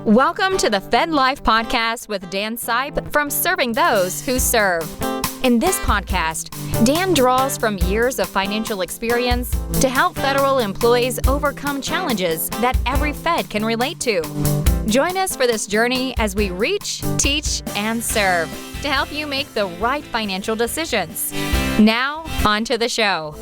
Welcome to the FedLife podcast with Dan Sipe from Serving Those Who Serve. In this podcast, Dan draws from years of financial experience to help federal employees overcome challenges that every Fed can relate to. Join us for this journey as we reach, teach, and serve to help you make the right financial decisions. Now, on to the show.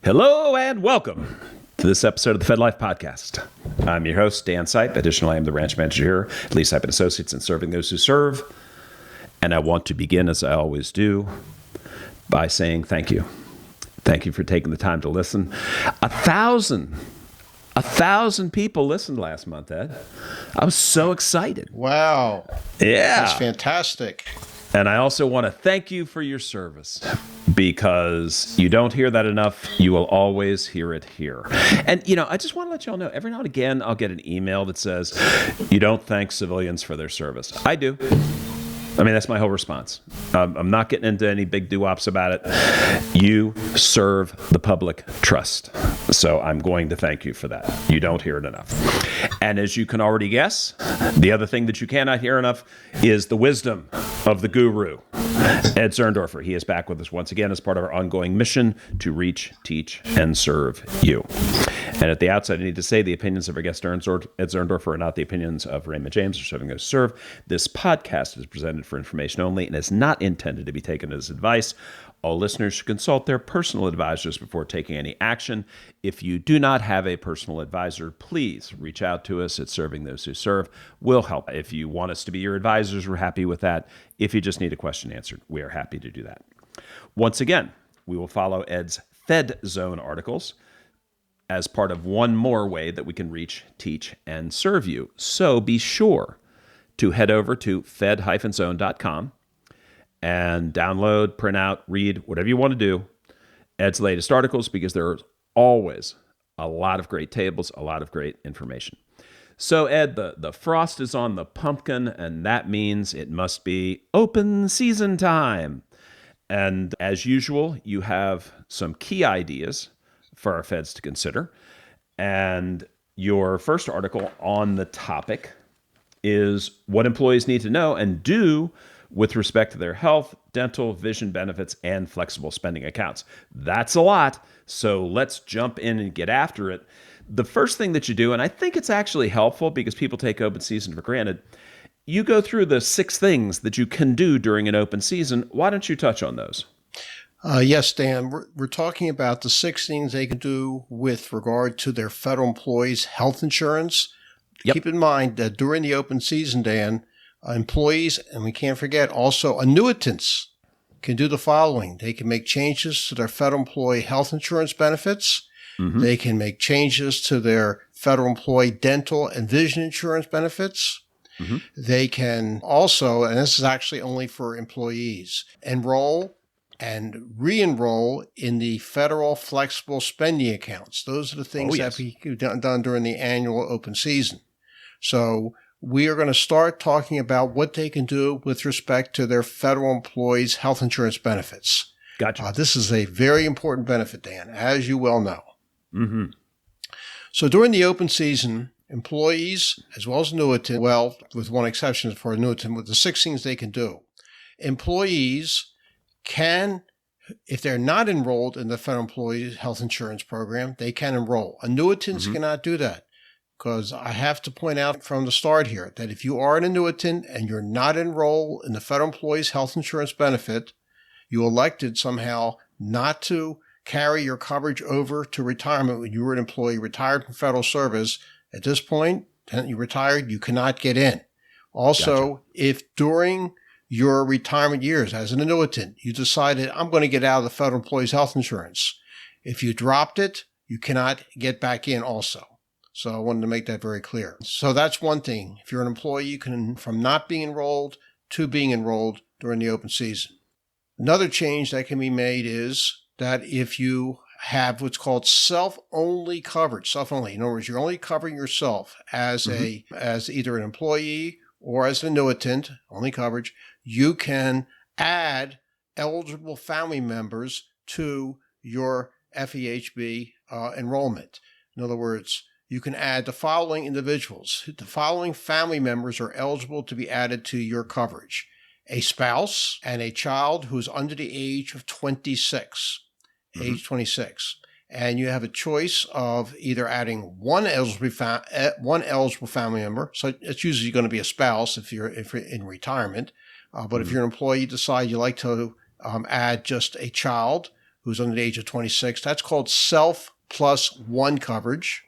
Hello and welcome to this episode of the FedLife podcast. I'm your host, Dan Sipe. Additionally, I am the branch manager here at Lee Sipe & Associates and Serving Those Who Serve. And I want to begin, as I always do, by saying thank you. Thank you for taking the time to listen. 1,000 people listened last month, Ed. I was so excited. Wow. Yeah. That's fantastic. And I also want to thank you for your service, because you don't hear that enough. You will always hear it here. And, I just want to let y'all know, every now and again, I'll get an email that says, you don't thank civilians for their service. I do. I mean, that's my whole response. I'm not getting into any big doo-wops about it. You serve the public trust. So I'm going to thank you for that. You don't hear it enough. And as you can already guess, the other thing that you cannot hear enough is the wisdom of the guru, Ed Zurndorfer. He is back with us once again as part of our ongoing mission to reach, teach, and serve you. And at the outset, I need to say the opinions of our guest, Ed Zurndorfer, are not the opinions of Raymond James or Serving Those Who Serve. This podcast is presented for information only and is not intended to be taken as advice. All listeners should consult their personal advisors before taking any action. If you do not have a personal advisor, please reach out to us at Serving Those Who Serve. We'll help. If you want us to be your advisors, we're happy with that. If you just need a question answered, we are happy to do that. Once again, we will follow Ed's Fed Zone articles as part of one more way that we can reach, teach, and serve you. So be sure to head over to fed-zone.com and download, print out, read, whatever you want to do, Ed's latest articles, because there are always a lot of great tables, a lot of great information. So, Ed, the frost is on the pumpkin, and that means it must be open season time. And as usual, you have some key ideas for our feds to consider. And your first article on the topic is what employees need to know and do with respect to their health, dental, vision benefits, and flexible spending accounts. That's a lot, so let's jump in and get after it. The first thing that you do, and I think it's actually helpful because people take open season for granted, you go through the 6 things that you can do during an open season. Why don't you touch on those? Yes, Dan, we're talking about the 6 things they can do with regard to their federal employees' health insurance. Yep. Keep in mind that during the open season, Dan, employees, and we can't forget also annuitants, can do the following. They can make changes to their federal employee health insurance benefits. Mm-hmm. They can make changes to their federal employee dental and vision insurance benefits. Mm-hmm. They can also, and this is actually only for employees, enroll and re-enroll in the federal flexible spending accounts. Those are the things that we done during the annual open season. So we are going to start talking about what they can do with respect to their federal employees' health insurance benefits. Gotcha. This is a very important benefit, Dan, as you well know. Mm-hmm. So during the open season, employees, as well as annuitants, well, with one exception for annuitant, with the 6 things they can do. Employees can, if they're not enrolled in the federal employee health insurance program, they can enroll. Annuitants cannot do that, because I have to point out from the start here that if you are an annuitant and you're not enrolled in the federal employee's health insurance benefit, you elected somehow not to carry your coverage over to retirement when you were an employee retired from federal service. At this point, you retired, you cannot get in. Also, gotcha. If during your retirement years as an annuitant, you decided, I'm going to get out of the federal employee's health insurance. If you dropped it, you cannot get back in also. So I wanted to make that very clear. So that's one thing. If you're an employee, you can, from not being enrolled to being enrolled during the open season. Another change that can be made is that if you have what's called self-only coverage, self-only, in other words, you're only covering yourself as as either an employee or as an annuitant, only coverage, you can add eligible family members to your FEHB enrollment. In other words, you can add the following individuals. The following family members are eligible to be added to your coverage: a spouse and a child who's under the age of 26. Age 26. And you have a choice of either adding one eligible family member. So it's usually going to be a spouse if you're in retirement. But if you're an employee, you decide you like to add just a child who's under the age of 26. That's called self plus one coverage.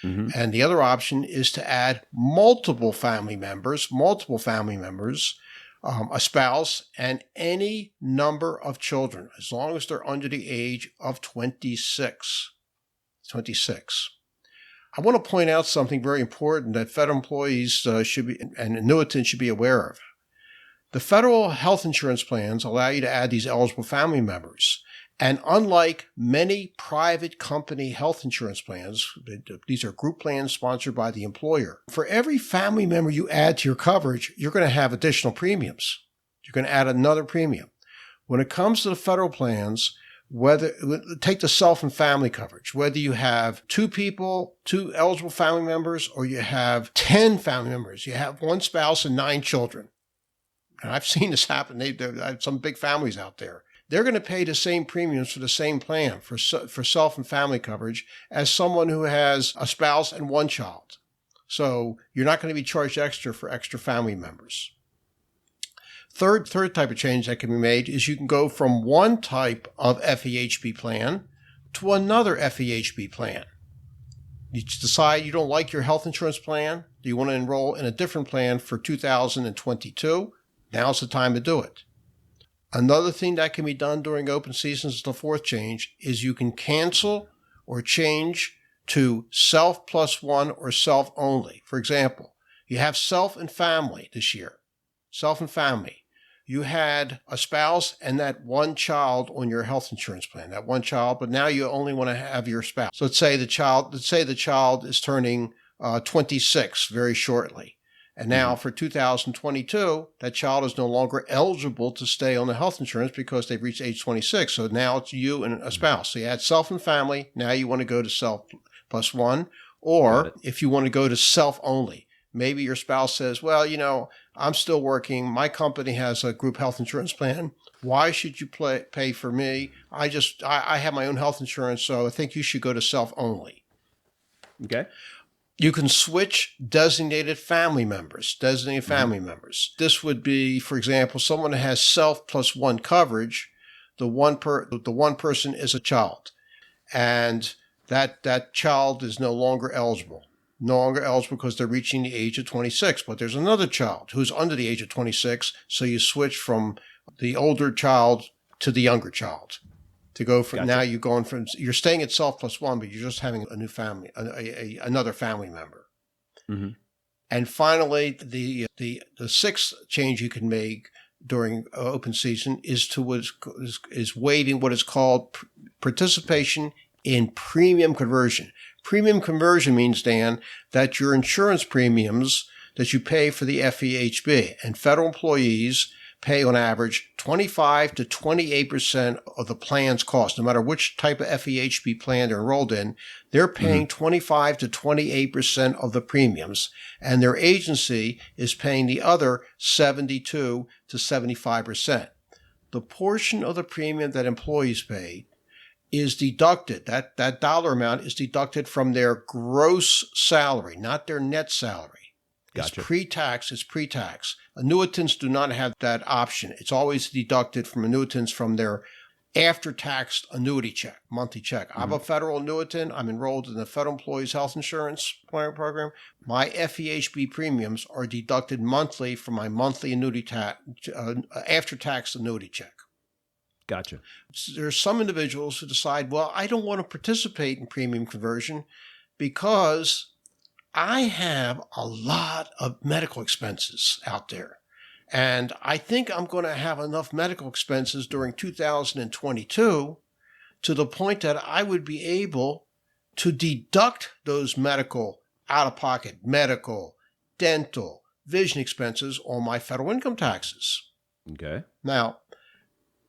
And the other option is to add multiple family members, a spouse, and any number of children, as long as they're under the age of 26. I want to point out something very important that federal employees and annuitants should be aware of. The federal health insurance plans allow you to add these eligible family members. And unlike many private company health insurance plans, these are group plans sponsored by the employer. For every family member you add to your coverage, you're going to have additional premiums. You're going to add another premium. When it comes to the federal plans, take the self and family coverage, whether you have two eligible family members, or you have 10 family members, you have one spouse and 9 children. And I've seen this happen. There are some big families out there. They're going to pay the same premiums for the same plan for self and family coverage as someone who has a spouse and one child. So you're not going to be charged extra for extra family members. Third type of change that can be made is you can go from one type of FEHB plan to another FEHB plan. You decide you don't like your health insurance plan. Do you want to enroll in a different plan for 2022? Now's the time to do it. Another thing that can be done during open seasons, the fourth change, is you can cancel or change to self plus one or self only. For example, you have self and family this year. Self and family. You had a spouse and that one child on your health insurance plan, that one child, but now you only want to have your spouse. So let's say the child is turning 26 very shortly. And now for 2022, that child is no longer eligible to stay on the health insurance because they've reached age 26. So now it's you and a spouse. So you had self and family. Now you want to go to self plus one. Or if you want to go to self only, maybe your spouse says, well, I'm still working. My company has a group health insurance plan. Why should you pay for me? I have my own health insurance, so I think you should go to self only. Okay. You can switch designated family members. This would be, for example, someone who has self plus one coverage. The one person is a child, and that child is no longer eligible because they're reaching the age of 26. But there's another child who's under the age of 26, so you switch from the older child to the younger child. To go from Now you're staying at self plus one, but you're just having a new family, another family member. And finally, the sixth change you can make during open season is waiving what is called participation in premium conversion. Premium conversion means, Dan, that your insurance premiums that you pay for the FEHB and federal employees pay on average 25 to 28% of the plan's cost. No matter which type of FEHB plan they're enrolled in, they're paying 25 to 28% of the premiums, and their agency is paying the other 72 to 75%. The portion of the premium that employees pay is deducted. That dollar amount is deducted from their gross salary, not their net salary. Gotcha. It's pre-tax. Annuitants do not have that option. It's always deducted from annuitants from their after-tax annuity check, monthly check. I'm a federal annuitant. I'm enrolled in the Federal Employees Health Insurance Program. My FEHB premiums are deducted monthly from my monthly annuity after-tax annuity check. Gotcha. There's some individuals who decide, well, I don't want to participate in premium conversion because I have a lot of medical expenses out there. And I think I'm going to have enough medical expenses during 2022 to the point that I would be able to deduct those out-of-pocket medical, dental, vision expenses on my federal income taxes. Okay. Now,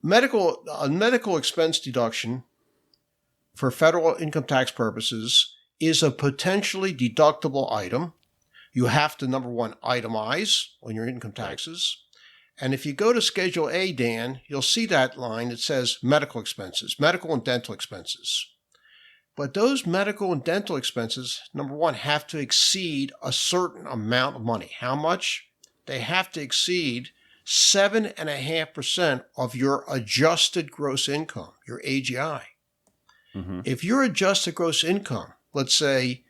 medical expense deduction for federal income tax purposes is a potentially deductible item. You have to, number one, itemize on your income taxes. And if you go to Schedule A, Dan, you'll see that line that says medical expenses, medical and dental expenses. But those medical and dental expenses, number one, have to exceed a certain amount of money. How much? They have to exceed 7.5% of your adjusted gross income, your AGI. Mm-hmm. If your adjusted gross income, let's say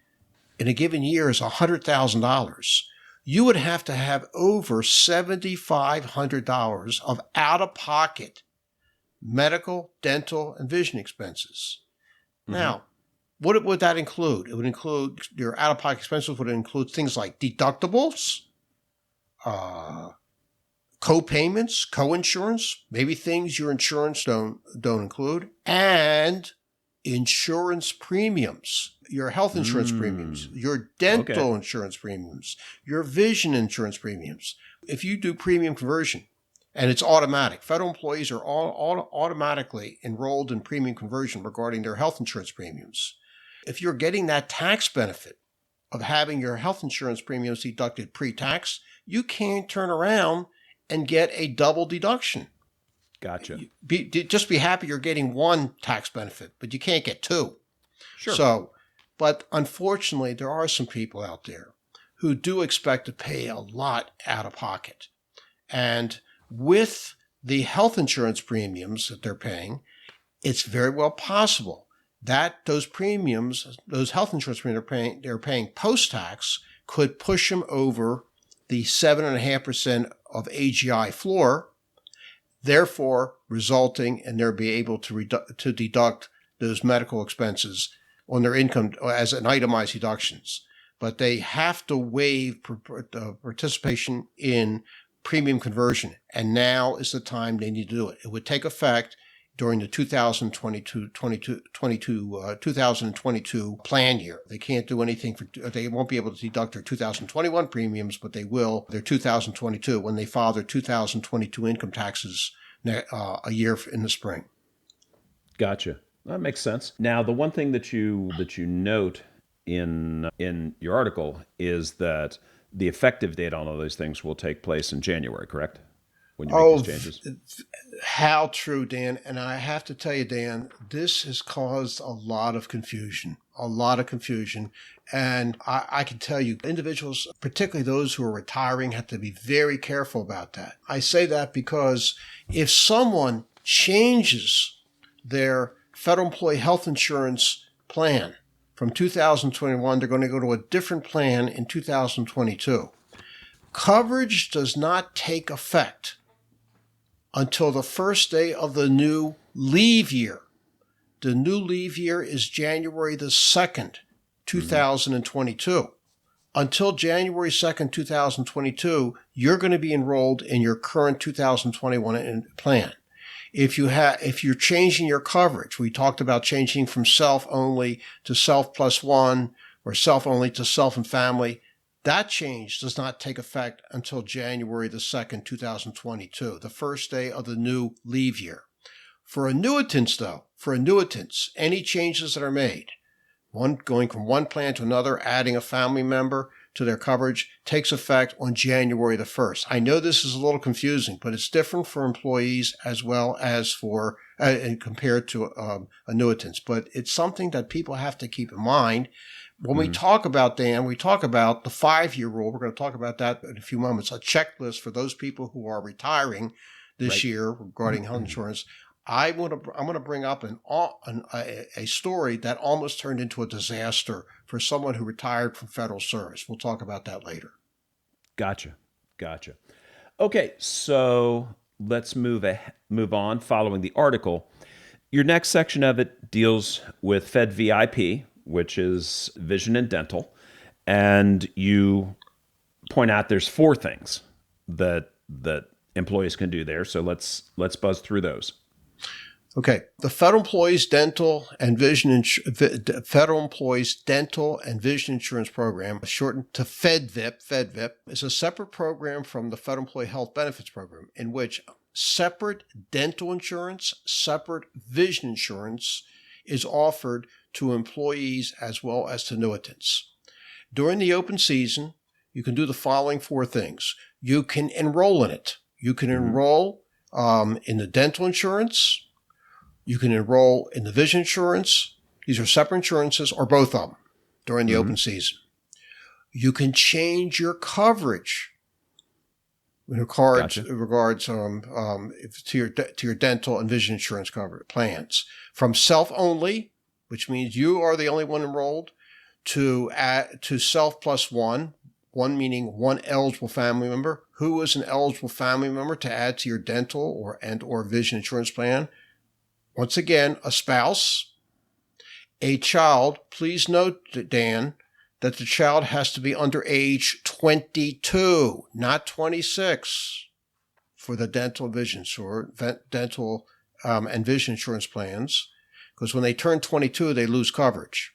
in a given year, is $100,000, you would have to have over $7,500 of out-of-pocket medical, dental, and vision expenses. Mm-hmm. Now, what would that include? It would include your out-of-pocket expenses would include things like deductibles, co-payments, co-insurance, maybe things your insurance don't include, and insurance premiums, your health insurance premiums, your dental insurance premiums, your vision insurance premiums. If you do premium conversion, and it's automatic, federal employees are all automatically enrolled in premium conversion regarding their health insurance premiums. If you're getting that tax benefit of having your health insurance premiums deducted pre-tax, you can't turn around and get a double deduction. Gotcha. Just be happy you're getting one tax benefit, but you can't get two. Sure. So, but unfortunately, there are some people out there who do expect to pay a lot out of pocket. And with the health insurance premiums that they're paying, it's very well possible that those premiums, those health insurance premiums they're paying post-tax could push them over the 7.5% of AGI floor, therefore resulting in their being able to deduct those medical expenses on their income as an itemized deductions. But they have to waive participation in premium conversion, and now is the time they need to do it. It would take effect during the 2022 plan year. They can't do anything they won't be able to deduct their 2021 premiums, but they will their 2022 when they file their 2022 income taxes a year in the spring. Gotcha. That makes sense. Now, the one thing that you note in your article is that the effective date on all those things will take place in January, correct? When you make these changes. How true, Dan. And I have to tell you, Dan, this has caused a lot of confusion. And I can tell you, individuals, particularly those who are retiring, have to be very careful about that. I say that because if someone changes their federal employee health insurance plan from 2021, they're going to go to a different plan in 2022. Coverage does not take effect until the first day of the new leave year. The new leave year is January the 2nd, 2022. Until January 2nd, 2022, you're going to be enrolled in your current 2021 plan. If you're changing your coverage, we talked about changing from self only to self plus one, or self only to self and family. That change does not take effect until January the 2nd, 2022, the first day of the new leave year. For annuitants, though, any changes that are made, going from one plan to another, adding a family member to their coverage, takes effect on January the 1st. I know this is a little confusing, but it's different for employees as well as for compared to annuitants. But it's something that people have to keep in mind. When we talk about, Dan, we talk about the 5-year rule. We're going to talk about that in a few moments, a checklist for those people who are retiring this year regarding health insurance. I'm going to bring up a story that almost turned into a disaster for someone who retired from federal service. We'll talk about that later. Gotcha. Okay, so let's move on following the article. Your next section of it deals with FEDVIP, which is vision and dental. And you point out there's 4 things that employees can do there. So let's buzz through those. Okay. The Federal Employees Dental and Vision Insurance Program, shortened to FEDVIP, is a separate program from the Federal Employee Health Benefits Program, in which separate dental insurance, separate vision insurance is offered to employees as well as to annuitants. During the open season, you can do the following 4 things. You can enroll in it. You can enroll in the dental insurance. You can enroll in the vision insurance. These are separate insurances, or both of them, during the open season. You can change your coverage in regards to your dental and vision insurance coverage plans, from self-only, which means you are the only one enrolled, to self plus one meaning one eligible family member. Who is an eligible family member to add to your dental or vision insurance plan? Once again, a spouse, a child. Please note, Dan, that the child has to be under age 22, not 26, for the dental vision and vision insurance plans, because when they turn 22, they lose coverage.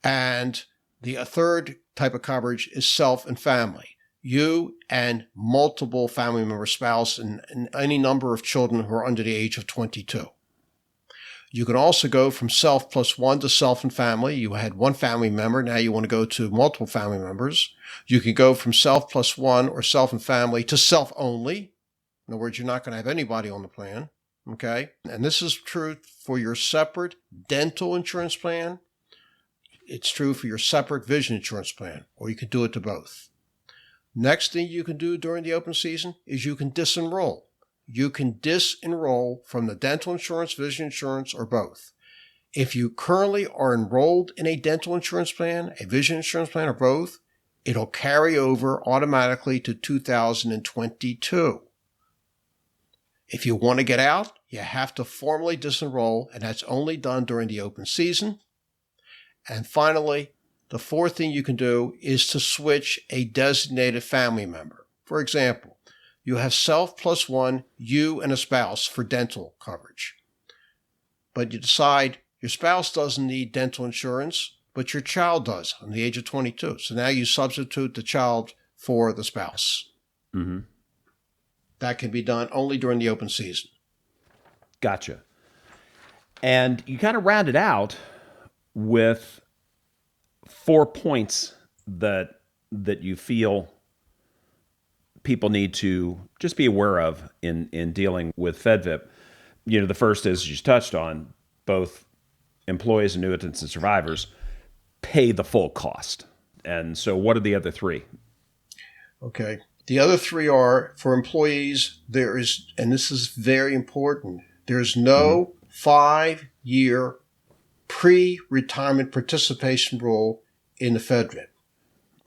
And the third type of coverage is self and family. You and multiple family member, spouse, and any number of children who are under the age of 22. You can also go from self plus one to self and family. You had one family member. Now you want to go to multiple family members. You can go from self plus one or self and family to self only. In other words, you're not going to have anybody on the plan. Okay. And this is true for your separate dental insurance plan. It's true for your separate vision insurance plan, or you can do it to both. Next thing you can do during the open season is you can disenroll. You can disenroll from the dental insurance, vision insurance, or both. If you currently are enrolled in a dental insurance plan, a vision insurance plan, or both, it'll carry over automatically to 2022. If you want to get out, you have to formally disenroll, and that's only done during the open season. And finally, the 4th thing you can do is to switch a designated family member. For example, you have self plus one, you and a spouse for dental coverage. But you decide your spouse doesn't need dental insurance, but your child does on the age of 22. So now you substitute the child for the spouse. Mm-hmm. That can be done only during the open season. Gotcha. And you kind of round it out with 4 points that you feel people need to just be aware of in dealing with FEDVIP. You know, the first is, you touched on, both employees, annuitants, and survivors pay the full cost. And so what are the other 3? Okay. The other 3 are, for employees, there is, and this is very important, there's no 5-year pre-retirement participation rule in the FEDVIP.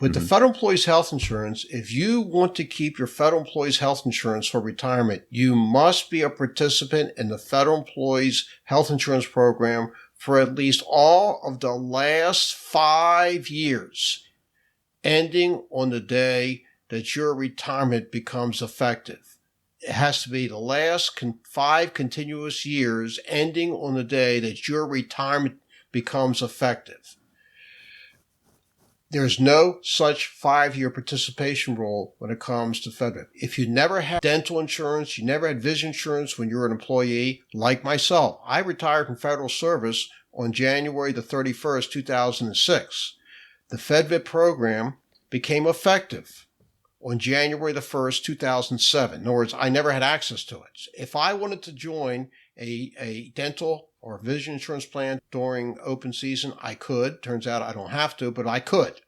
With the federal employees health insurance, if you want to keep your federal employees health insurance for retirement, you must be a participant in the federal employees health insurance program for at least all of the last 5 years, ending on the day that your retirement becomes effective. It has to be the last 5 continuous years, ending on the day that your retirement becomes effective. There's no such 5-year participation rule when it comes to FEDVIP. If you never had dental insurance, you never had vision insurance when you were an employee, like myself, I retired from federal service on January the 31st, 2006. The FEDVIP program became effective on January the 1st, 2007. In other words, I never had access to it. If I wanted to join a dental or vision insurance plan during open season, I could. Turns out I don't have to, but I could.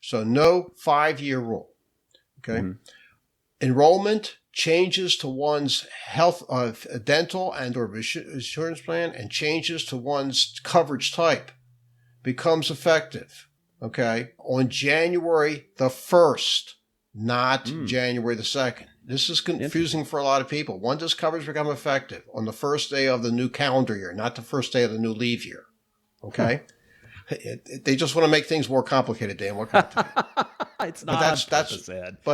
So no 5-year rule. Okay. Mm-hmm. Enrollment changes to one's health, dental and or vision insurance plan, and changes to one's coverage type becomes effective. Okay. On January the 1st, not January the 2nd. This is confusing for a lot of people. When does coverage become effective? On the first day of the new calendar year, not the first day of the new leave year. Okay? They just want to make things more complicated, Dan. What can I tell you? It's not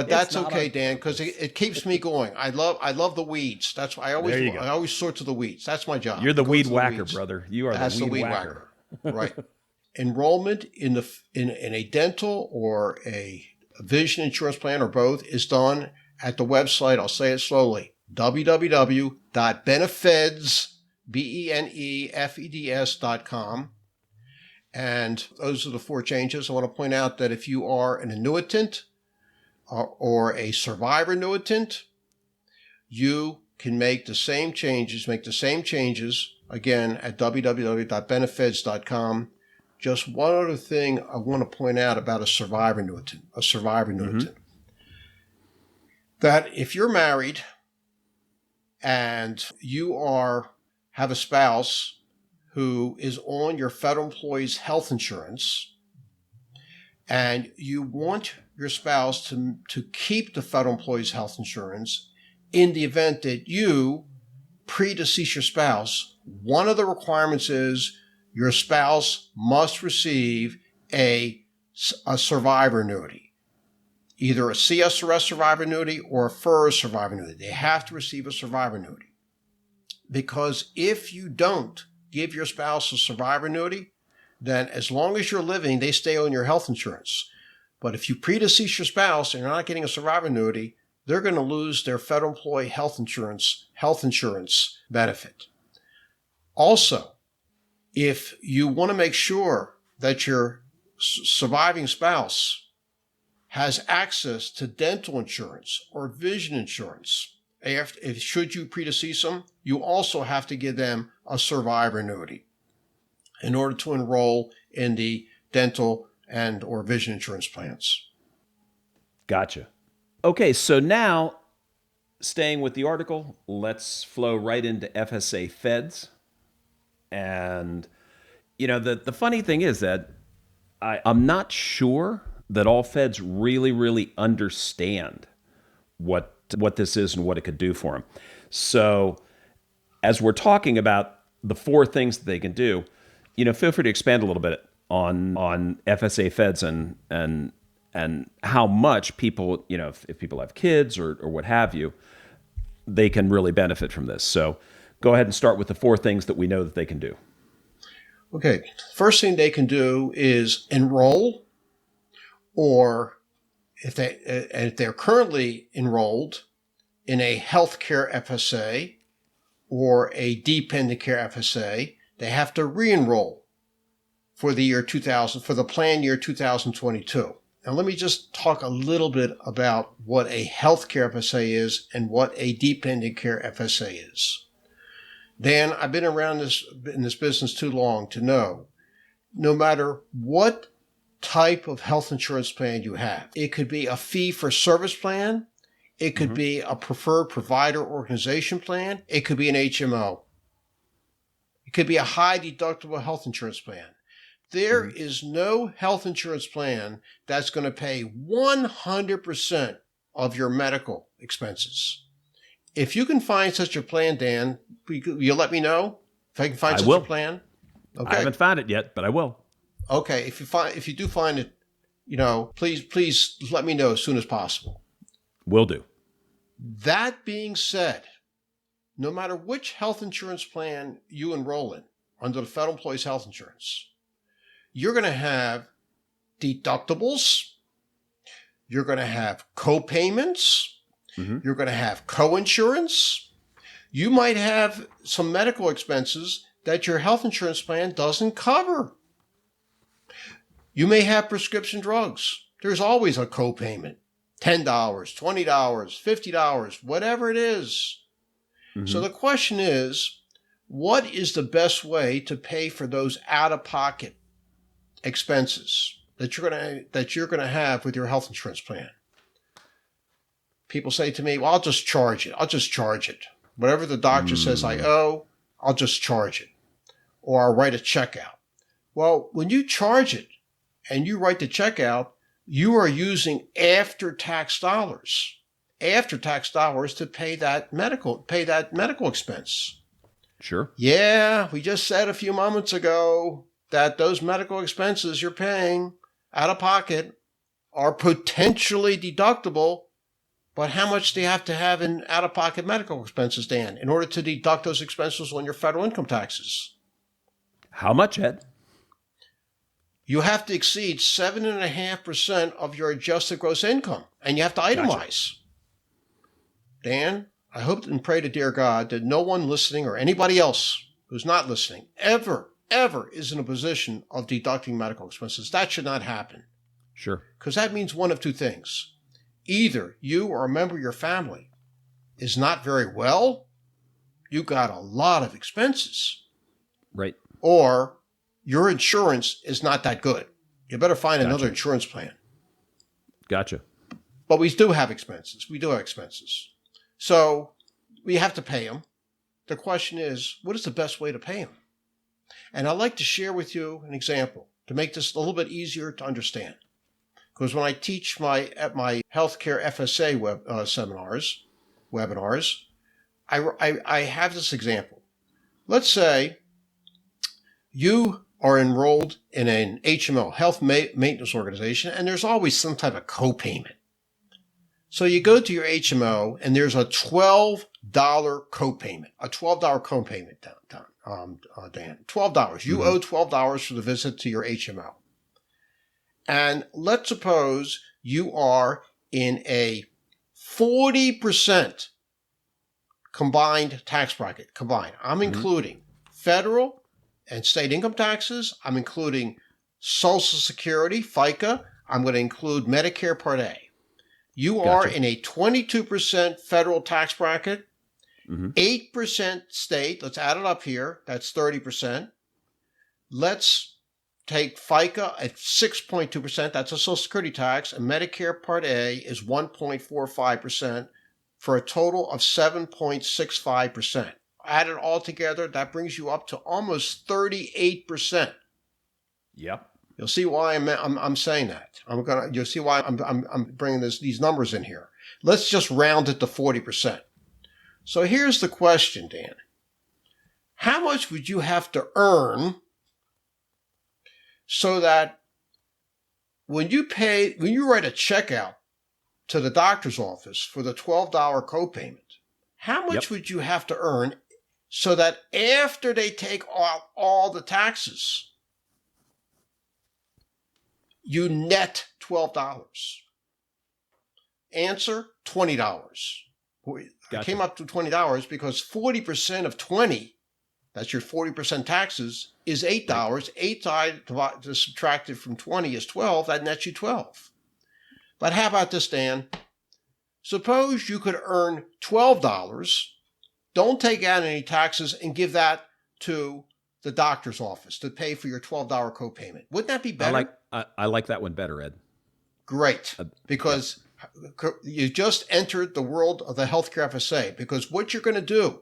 that's okay, Dan, because it keeps me going. I love the weeds. That's why I always sort to the weeds. That's my job. You're the weed whacker, brother. You are the weed whacker. Right. Enrollment in a dental or a vision insurance plan or both is done at the website. I'll say it slowly: www.benefeds, BENEFEDS.com. And those are the 4 changes. I want to point out that if you are an annuitant or a survivor annuitant, you can make the same changes, again, at www.benefeds.com. Just one other thing I want to point out about a survivor annuitant. That if you're married and you have a spouse who is on your federal employee's health insurance, and you want your spouse to keep the federal employee's health insurance in the event that you predecease your spouse, one of the requirements is your spouse must receive a survivor annuity, either a CSRS survivor annuity or a FERS survivor annuity. They have to receive a survivor annuity. Because if you don't give your spouse a survivor annuity, then as long as you're living, they stay on your health insurance. But if you predecease your spouse and you're not getting a survivor annuity, they're going to lose their federal employee health insurance benefit. Also, if you want to make sure that your surviving spouse has access to dental insurance or vision insurance, should you predecease them, you also have to give them a survivor annuity in order to enroll in the dental and or vision insurance plans. Gotcha. Okay, so now, staying with the article, let's flow right into FSAFEDS. And, the funny thing is that I'm not sure that all feds really understand what this is and what it could do for them. So as we're talking about the 4 things that they can do, feel free to expand a little bit on FSAFEDS and how much people, if people have kids or what have you, they can really benefit from this. So go ahead and start with the 4 things that we know that they can do. Okay. First thing they can do is enroll, or if they're currently enrolled in a healthcare FSA or a dependent care FSA, they have to re-enroll for the plan year 2022. Now, let me just talk a little bit about what a healthcare FSA is and what a dependent care FSA is. Dan, I've been around in this business too long to know, no matter what type of health insurance plan you have, it could be a fee-for-service plan, it could be a preferred provider organization plan, it could be an HMO, it could be a high-deductible health insurance plan. There is no health insurance plan that's going to pay 100% of your medical expenses. If you can find such a plan, Dan, you'll let me know if I can find a plan? Okay. I haven't found it yet, but I will. Okay. If you do find it, please let me know as soon as possible. Will do. That being said, no matter which health insurance plan you enroll in under the Federal Employees Health Insurance, you're going to have deductibles, you're going to have co-payments, you're going to have co-insurance, you might have some medical expenses that your health insurance plan doesn't cover. You may have prescription drugs. There's always a co-payment, $10, $20, $50, whatever it is. So the question is, what is the best way to pay for those out-of-pocket expenses that you're going to have with your health insurance plan? People say to me, well, I'll just charge it. Whatever the doctor says I owe, I'll just charge it. Or I'll write a check out. Well, when you charge it and you write the check out, you are using after-tax dollars to pay that medical expense. Sure. Yeah, we just said a few moments ago that those medical expenses you're paying out of pocket are potentially deductible, but how much do you have to have in out-of-pocket medical expenses, Dan, in order to deduct those expenses on your federal income taxes? How much, Ed? You have to exceed 7.5% of your adjusted gross income, and you have to itemize. Gotcha. Dan, I hope and pray to dear God that no one listening or anybody else who's not listening ever is in a position of deducting medical expenses, that should not happen. Sure. Because that means one of two things. Either you or a member of your family is not very well, you got a lot of expenses. Right. Or your insurance is not that good. You better find another insurance plan. Gotcha. But we do have expenses. So we have to pay them. The question is, what is the best way to pay them? And I'd like to share with you an example to make this a little bit easier to understand. Because when I teach at my healthcare FSA webinars, I have this example. Let's say you are enrolled in an HMO, Health Maintenance Organization, and there's always some type of copayment. So you go to your HMO, and there's a $12 copayment, Dan. $12. You owe $12 for the visit to your HMO. And let's suppose you are in a 40% combined tax bracket. I'm including federal and state income taxes. I'm including Social Security, FICA. I'm going to include Medicare Part A. You are in a 22% federal tax bracket, 8% state. Let's add it up here. That's 30%. Let's take FICA at 6.2%. That's a Social Security tax. And Medicare Part A is 1.45% for a total of 7.65%. Add it all together, that brings you up to almost 38%. Yep. You'll see why I'm saying that. You'll see why I'm bringing these numbers in here. Let's just round it to 40%. So here's the question, Dan. How much would you have to earn so that when you write a check out to the doctor's office for the $12 copayment, how much would you have to earn so that after they take all the taxes, you net $12? Answer, $20. I came up to $20 because 40% of 20, that's your 40% taxes, is $8. $8 subtracted from 20 is 12. That nets you 12. But how about this, Dan? Suppose you could earn $12, don't take out any taxes, and give that to the doctor's office to pay for your $12 copayment. Wouldn't that be better? I like that one better, Ed. Great, because you just entered the world of the healthcare FSA. Because what you're going to do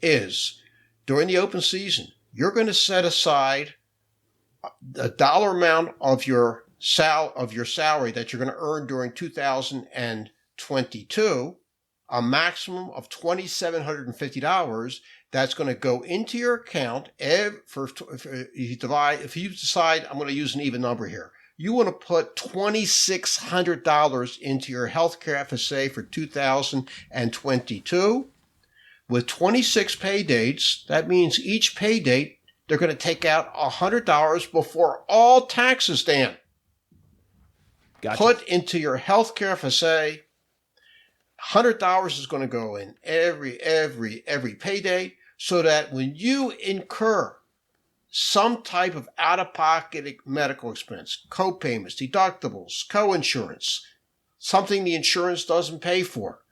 is during the open season, you're going to set aside a dollar amount of your salary that you're going to earn during 2022, a maximum of $2,750. That's going to go into your account. If you decide, I'm going to use an even number here, you want to put $2,600 into your healthcare FSA for 2022. With 26 pay dates, that means each pay date, they're going to take out $100 before all taxes, Dan. Gotcha. Put into your healthcare FSA. $100 is going to go in every pay date, so that when you incur some type of out-of-pocket medical expense, co-payments, deductibles, co-insurance, something the insurance doesn't pay for,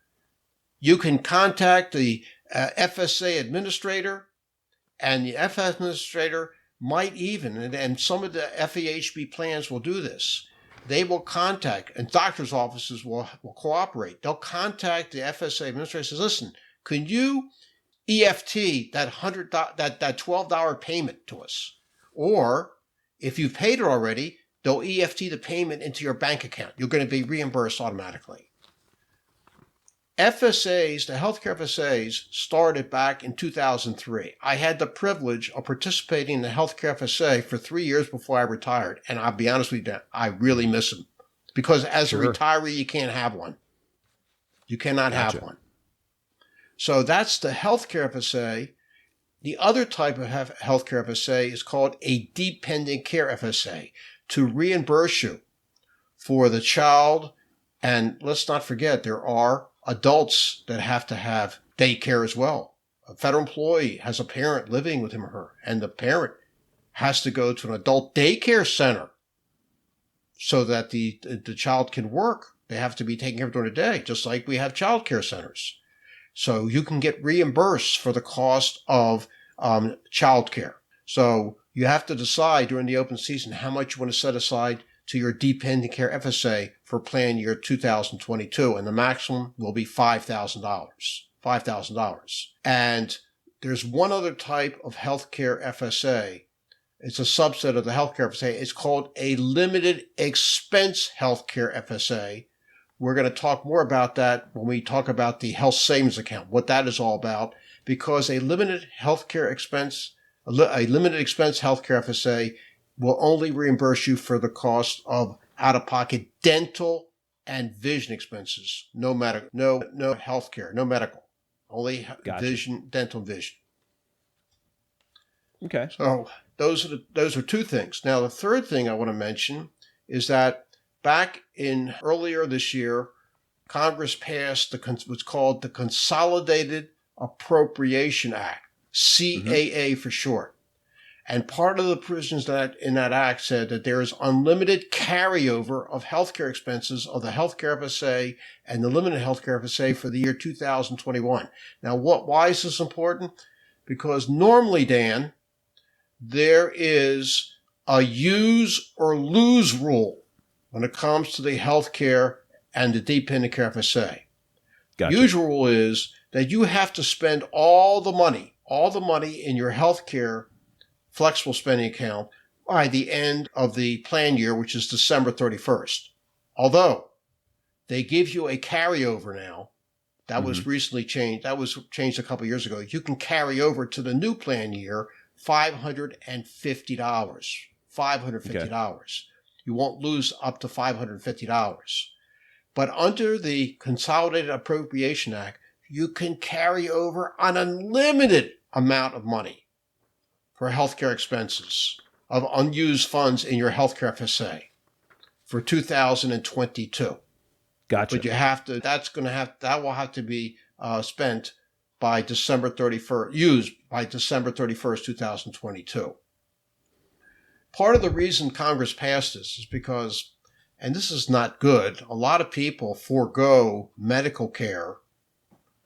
you can contact the FSA administrator, and the FSA administrator might even, and some of the FEHB plans will do this, they will contact, and doctors' offices will cooperate. They'll contact the FSA administrator and say, listen, can you EFT that $12 payment to us? Or if you've paid it already, they'll EFT the payment into your bank account. You're going to be reimbursed automatically. FSAs, the healthcare FSAs, started back in 2003. I had the privilege of participating in the healthcare FSA for 3 years before I retired. And I'll be honest with you, I really miss them. Because as a retiree, you can't have one. You cannot have one. So that's the healthcare FSA. The other type of healthcare FSA is called a dependent care FSA, to reimburse you for the child. And let's not forget, there are adults that have to have daycare as well. a federal employee has a parent living with him or her, and the parent has to go to an adult daycare center so that the child can work. They have to be taken care of during the day, just like we have child care centers. So you can get reimbursed for the cost of child care. So you have to decide during the open season how much you want to set aside to your dependent care FSA for plan year 2022, and the maximum will be $5,000. $5,000. And there's one other type of healthcare FSA. It's a subset of the healthcare FSA. It's called a limited expense healthcare FSA. We're going to talk more about that when we talk about the health savings account, what that is all about, because a limited expense healthcare FSA will only reimburse you for the cost of out-of-pocket dental and vision expenses. No healthcare, no medical, only Gotcha. Vision, dental, and vision. Okay. So those are two things. Now, the third thing I want to mention is that back in earlier this year, Congress passed what's called the Consolidated Appropriation Act, CAA for short. And part of the provisions in that act said that there is unlimited carryover of healthcare expenses of the healthcare FSA and the limited healthcare FSA for the year 2021. Now, why is this important? Because normally, Dan, there is a use or lose rule when it comes to the healthcare and the dependent care FSA. Gotcha. Usual rule is that you have to spend all the money in your healthcare flexible spending account by the end of the plan year, which is December 31st. Although they give you a carryover now, that was recently changed. That was changed a couple of years ago. You can carry over to the new plan year $550. $550. Okay. You won't lose up to $550. But under the Consolidated Appropriation Act, you can carry over an unlimited amount of money for healthcare expenses of unused funds in your healthcare FSA for 2022. Gotcha. But that will have to be spent by December 31st, used by December 31st, 2022. Part of the reason Congress passed this is because, and this is not good, a lot of people forego medical care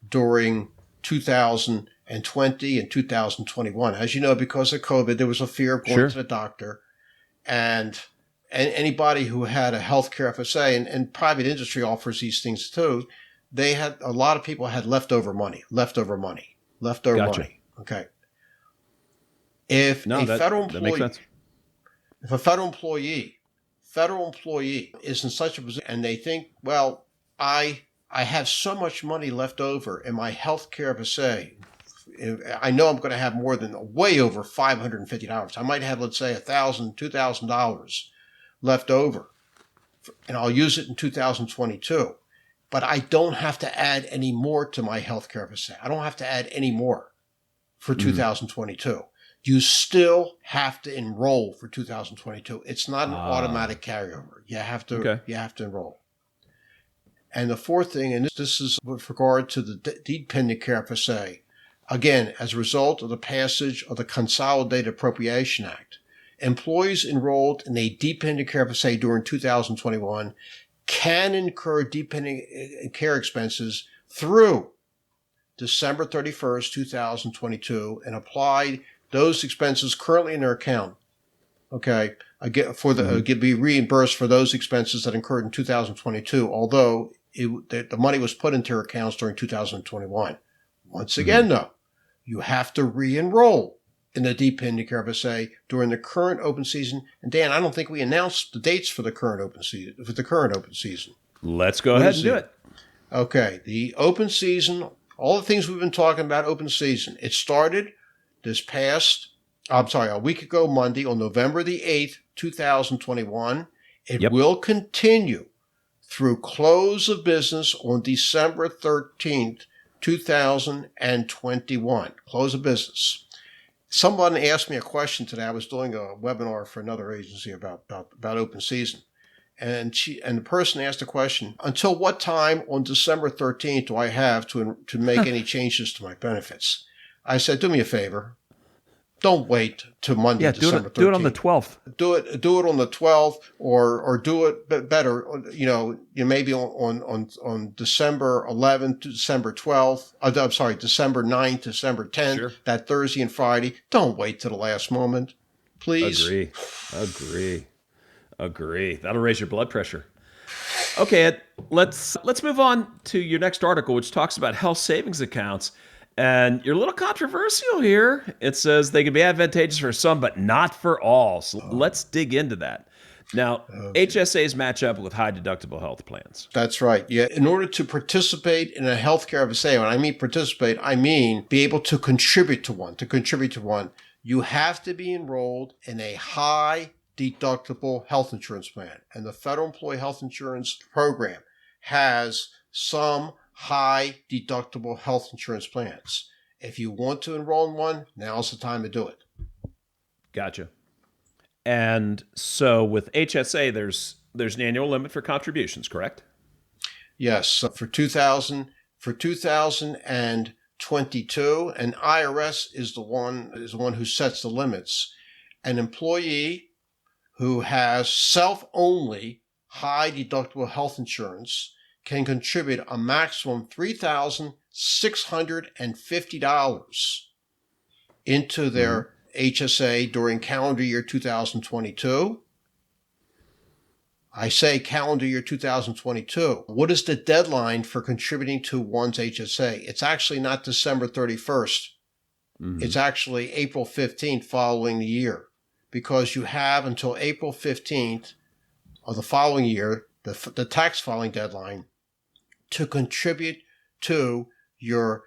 during 2020 and 2021. As you know, because of COVID, there was a fear of going to the doctor. And anybody who had a healthcare FSA, and private industry offers these things too, a lot of people had leftover money. Gotcha. Okay. If a federal employee is in such a position and they think, well, I have so much money left over in my healthcare FSA, I know I'm going to have way over $550. I might have, let's say, $1,000, $2,000 left over, and I'll use it in 2022. But I don't have to add any more to my healthcare FSA. I don't have to add any more for 2022. You still have to enroll for 2022. It's not an automatic carryover. You have to enroll. And the fourth thing, and this is with regard to the dependent care FSA, again, as a result of the passage of the Consolidated Appropriation Act, employees enrolled in a dependent care FSA during 2021 can incur dependent care expenses through December 31st, 2022, and apply those expenses currently in their account. Okay, be reimbursed for those expenses that incurred in 2022, although the money was put into their accounts during 2021. Once again, though, you have to re-enroll in the dependent care FSA during the current open season. And Dan, I don't think we announced the dates for the current open season. Let's go ahead and do it. Okay, the open season, all the things we've been talking about open season, it started a week ago Monday on November the 8th, 2021. It will continue through close of business on December 13th, 2021. Close of business. Someone asked me a question today. I was doing a webinar for another agency about open season. And the person asked the question, until what time on December 13th do I have to make any changes to my benefits? I said, do me a favor. Don't wait till Monday, Yeah, December 13th. do it on the 12th. Do it on the 12th, or do it better. Maybe on December 11th to December 12th. I'm sorry, December 9th, December 10th. Sure. That Thursday and Friday. Don't wait till the last moment, please. Agree. That'll raise your blood pressure. Okay, Ed, let's move on to your next article, which talks about health savings accounts. And you're a little controversial here. It says they can be advantageous for some, but not for all. So let's dig into that. Now, HSAs match up with high deductible health plans. That's right. Yeah. In order to participate in a healthcare FSA, when I mean participate, I mean be able to contribute to one. You have to be enrolled in a high deductible health insurance plan. And the Federal Employee Health Insurance Program has some high deductible health insurance plans. If you want to enroll in one, now's the time to do it. Gotcha. And so with HSA, there's an annual limit for contributions, correct? Yes. So for 2022, and IRS is the one who sets the limits. An employee who has self-only high deductible health insurance can contribute a maximum $3,650 into their HSA during calendar year 2022. I say calendar year 2022. What is the deadline for contributing to one's HSA? It's actually not December 31st. It's actually April 15th following the year, because you have until April 15th of the following year, the tax filing deadline, to contribute to your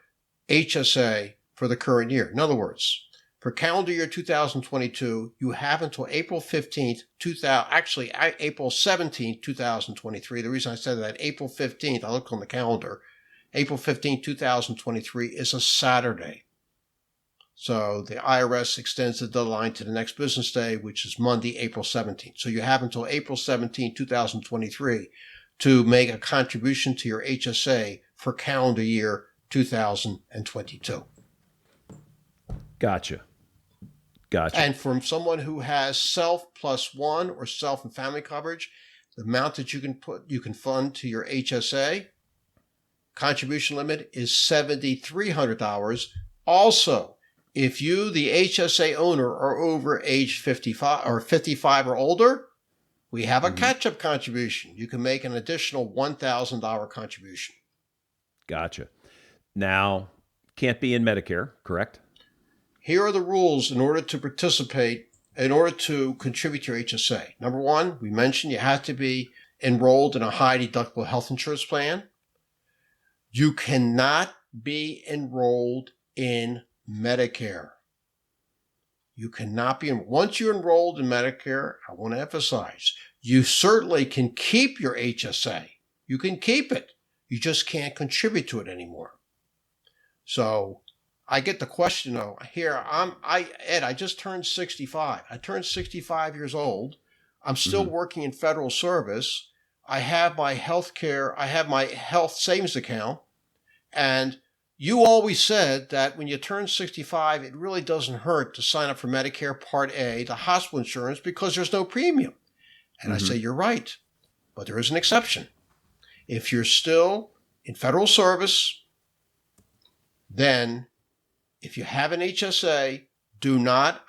HSA for the current year. In other words, for calendar year 2022, you have until April 15th, April 17th, 2023. The reason I said that, April 15th, I looked on the calendar, April 15th, 2023 is a Saturday. So the IRS extends the deadline to the next business day, which is Monday, April 17th. So you have until April 17th, 2023 to make a contribution to your HSA for calendar year 2022. Gotcha. And from someone who has self plus one or self and family coverage, the amount that you can fund to your HSA contribution limit is $7,300. Also, if you, the HSA owner, are over age 55 or older, we have a catch-up contribution. You can make an additional $1,000 contribution. Gotcha. Now, can't be in Medicare, correct? Here are the rules in order to participate, in order to contribute to your HSA. Number one, we mentioned you have to be enrolled in a high deductible health insurance plan. You cannot be enrolled in Medicare. You cannot be, once you're enrolled in Medicare, I want to emphasize, you certainly can keep your HSA. You can keep it. You just can't contribute to it anymore. So I get the question though, here, Ed, I just turned 65. I turned 65 years old. I'm still working in federal service. I have my health savings account. And you always said that when you turn 65, it really doesn't hurt to sign up for Medicare Part A, the hospital insurance, because there's no premium. And I say, you're right, but there is an exception. If you're still in federal service, then if you have an HSA, do not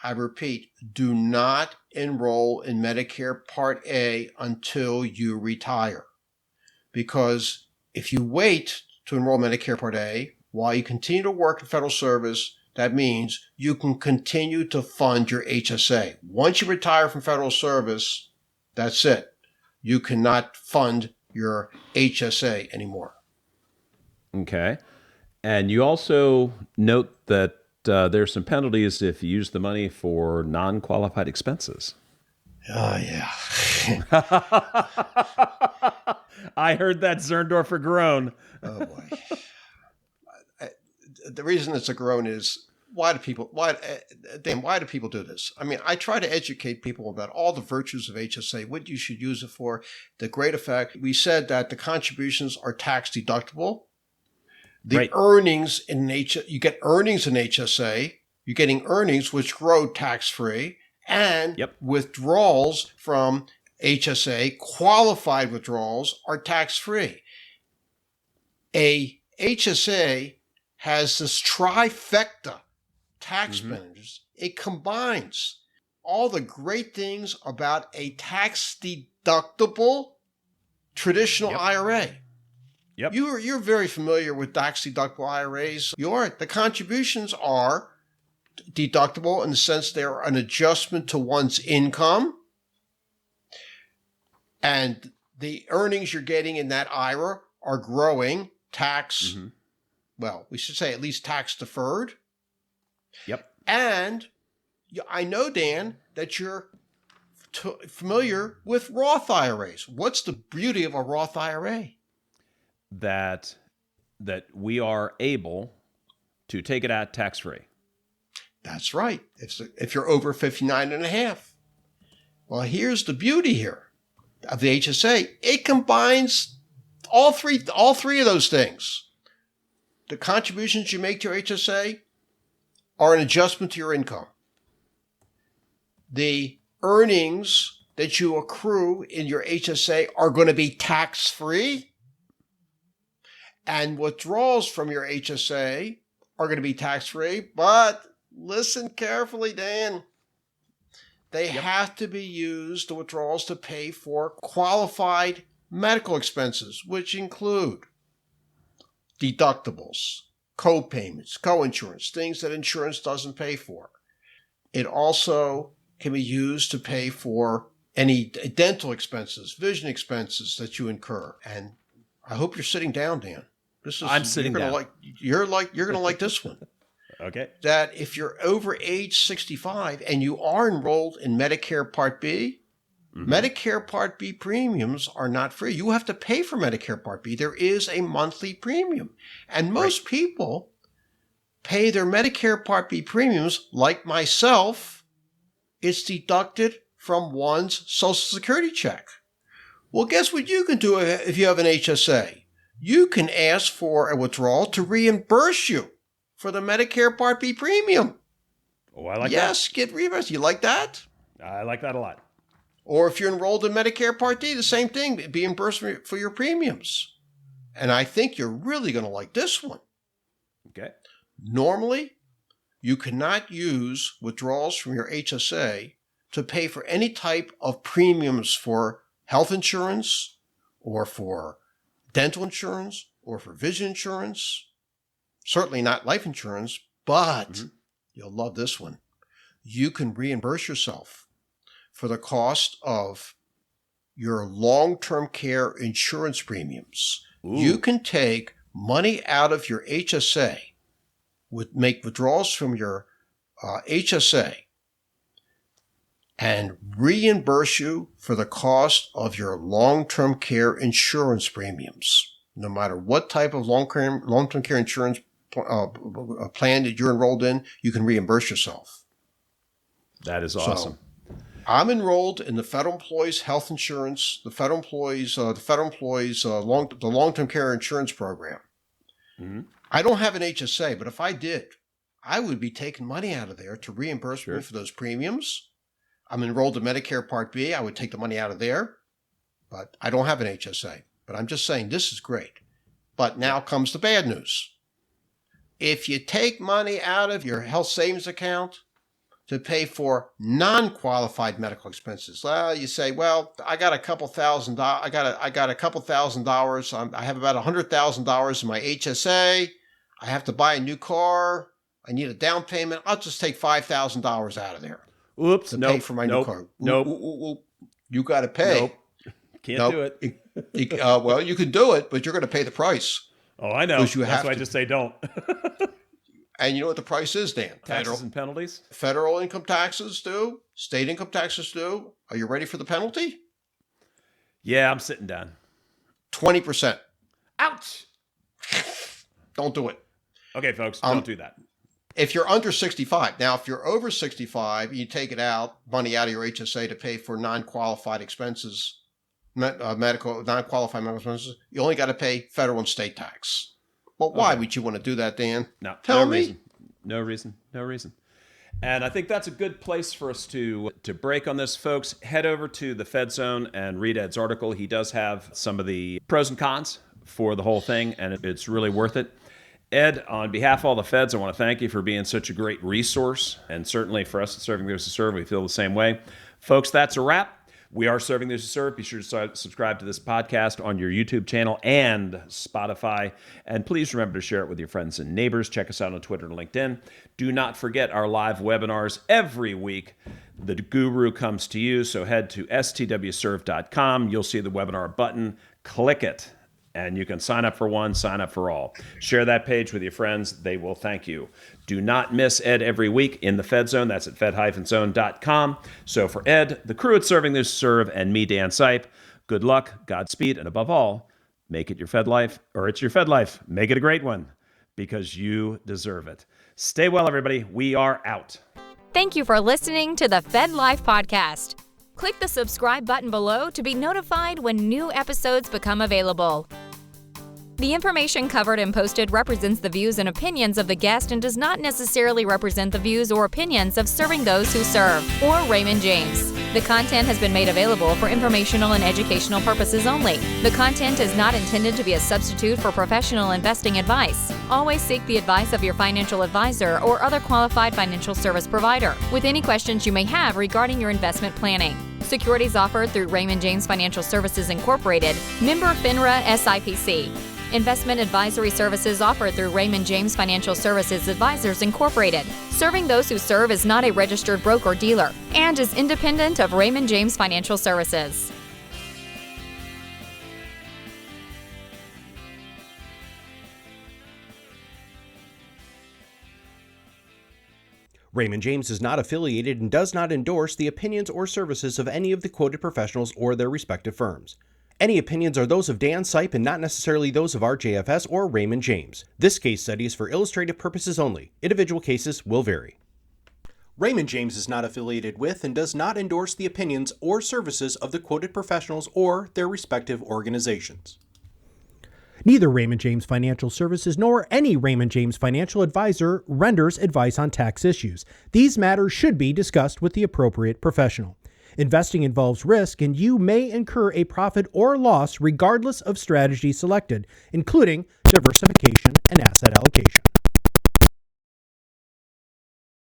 enroll in Medicare Part A until you retire. Because if you wait to enroll Medicare Part A, while you continue to work in federal service, that means you can continue to fund your HSA. Once you retire from federal service, that's it. You cannot fund your HSA anymore. Okay. And you also note that there's some penalties if you use the money for non-qualified expenses. Oh, yeah. I heard that Zurndorfer groan. Oh, boy. The reason it's a groan is, why do people do this? I mean, I try to educate people about all the virtues of HSA, what you should use it for, the great effect. We said that the contributions are tax deductible. The earnings in you get earnings in HSA. You're getting earnings which grow tax-free, and withdrawals from HSA, qualified withdrawals, are tax-free. A HSA has this trifecta tax benefits. It combines all the great things about a tax-deductible traditional IRA. Yep. You're very familiar with tax-deductible IRAs. The contributions are deductible in the sense they're an adjustment to one's income, and the earnings you're getting in that IRA are growing we should say at least tax deferred. Yep. And I know, Dan, that you're familiar with Roth IRAs. What's the beauty of a Roth IRA? That we are able to take it out tax-free. That's right. If you're over 59 and a half. Well, here's the beauty here of the HSA. It combines all three of those things. The contributions you make to your HSA are an adjustment to your income. The earnings that you accrue in your HSA are going to be tax-free. And withdrawals from your HSA are going to be tax-free. But listen carefully, Dan. They have to be used, the withdrawals, to pay for qualified medical expenses, which include deductibles, co-payments, co-insurance, things that insurance doesn't pay for. It also can be used to pay for any dental expenses, vision expenses that you incur. And I hope you're sitting down, Dan. I'm sitting down. You're going to like this one. Okay. That if you're over age 65 and you are enrolled in Medicare Part B, Medicare Part B premiums are not free. You have to pay for Medicare Part B. There is a monthly premium. And most people pay their Medicare Part B premiums, like myself. It's deducted from one's Social Security check. Well, guess what you can do if you have an HSA? You can ask for a withdrawal to reimburse you for the Medicare Part B premium. Oh, I like that. Yes, get reimbursed. You like that? I like that a lot. Or if you're enrolled in Medicare Part D, the same thing, be reimbursed for your premiums. And I think you're really going to like this one. Okay. Normally, you cannot use withdrawals from your HSA to pay for any type of premiums for health insurance or for dental insurance or for vision insurance. Certainly not life insurance, but you'll love this one. You can reimburse yourself for the cost of your long-term care insurance premiums. Ooh. You can take money out of your HSA, make withdrawals from your HSA, and reimburse you for the cost of your long-term care insurance premiums. No matter what type of long-term care insurance plan that you're enrolled in, you can reimburse yourself. That is awesome. So, I'm enrolled in the federal employees health insurance, the federal employees long-term care insurance program. Mm-hmm. I don't have an HSA, but if I did, I would be taking money out of there to reimburse me for those premiums. I'm enrolled in Medicare Part B. I would take the money out of there, but I don't have an HSA. But I'm just saying this is great. But now comes the bad news. If you take money out of your health savings account to pay for non-qualified medical expenses, well, you say, well, I got a couple $1,000. I got a couple $1,000. I have about $100,000 in my HSA. I have to buy a new car. I need a down payment. I'll just take $5,000 out of there. Oops! To pay for my new car. You got to pay. Nope. Can't do it. Well, you can do it, but you're going to pay the price. Oh, I know. That's why I just say don't. And you know what the price is, Dan? Taxes and penalties? Federal income taxes do. State income taxes do. Are you ready for the penalty? Yeah, I'm sitting down. 20%. Ouch! Don't do it. Okay, folks, don't do that. If you're under 65, now if you're over 65, you take it out, money out of your HSA to pay for non-qualified expenses, non-qualified medical expenses, you only got to pay federal and state tax. Well, why would you want to do that, Dan? No, Tell no me. reason. No reason. No reason. And I think that's a good place for us to break on this, folks. Head over to the Fed Zone and read Ed's article. He does have some of the pros and cons for the whole thing, and it's really worth it. Ed, on behalf of all the feds, I want to thank you for being such a great resource. And certainly for us at Serving Those Who Serve, we feel the same way. Folks, that's a wrap. We are Serving Those Who Serve. Be sure to subscribe to this podcast on your YouTube channel and Spotify. And please remember to share it with your friends and neighbors. Check us out on Twitter and LinkedIn. Do not forget our live webinars every week. The guru comes to you, so head to stwserve.com. You'll see the webinar button. Click it, and you can sign up for one, sign up for all. Share that page with your friends. They will thank you. Do not miss Ed every week in the Fed Zone. That's at fed-zone.com. So for Ed, the crew at Serving Those Who Serve, and me, Dan Sipe, good luck, Godspeed, and above all, make it your FedLife, or it's your FedLife. Make it a great one, because you deserve it. Stay well, everybody. We are out. Thank you for listening to the FedLife podcast. Click the subscribe button below to be notified when new episodes become available. The information covered and posted represents the views and opinions of the guest and does not necessarily represent the views or opinions of Serving Those Who Serve or Raymond James. The content has been made available for informational and educational purposes only. The content is not intended to be a substitute for professional investing advice. Always seek the advice of your financial advisor or other qualified financial service provider with any questions you may have regarding your investment planning. Securities offered through Raymond James Financial Services Incorporated, member FINRA SIPC. Investment advisory services offered through Raymond James Financial Services Advisors Incorporated. Serving Those Who Serve is not a registered broker-dealer and is independent of Raymond James Financial Services. Raymond James is not affiliated and does not endorse the opinions or services of any of the quoted professionals or their respective firms. Any opinions are those of Dan Sipe and not necessarily those of RJFS or Raymond James. This case study is for illustrative purposes only. Individual cases will vary. Raymond James is not affiliated with and does not endorse the opinions or services of the quoted professionals or their respective organizations. Neither Raymond James Financial Services nor any Raymond James financial advisor renders advice on tax issues. These matters should be discussed with the appropriate professional. Investing involves risk, and you may incur a profit or loss regardless of strategy selected, including diversification and asset allocation.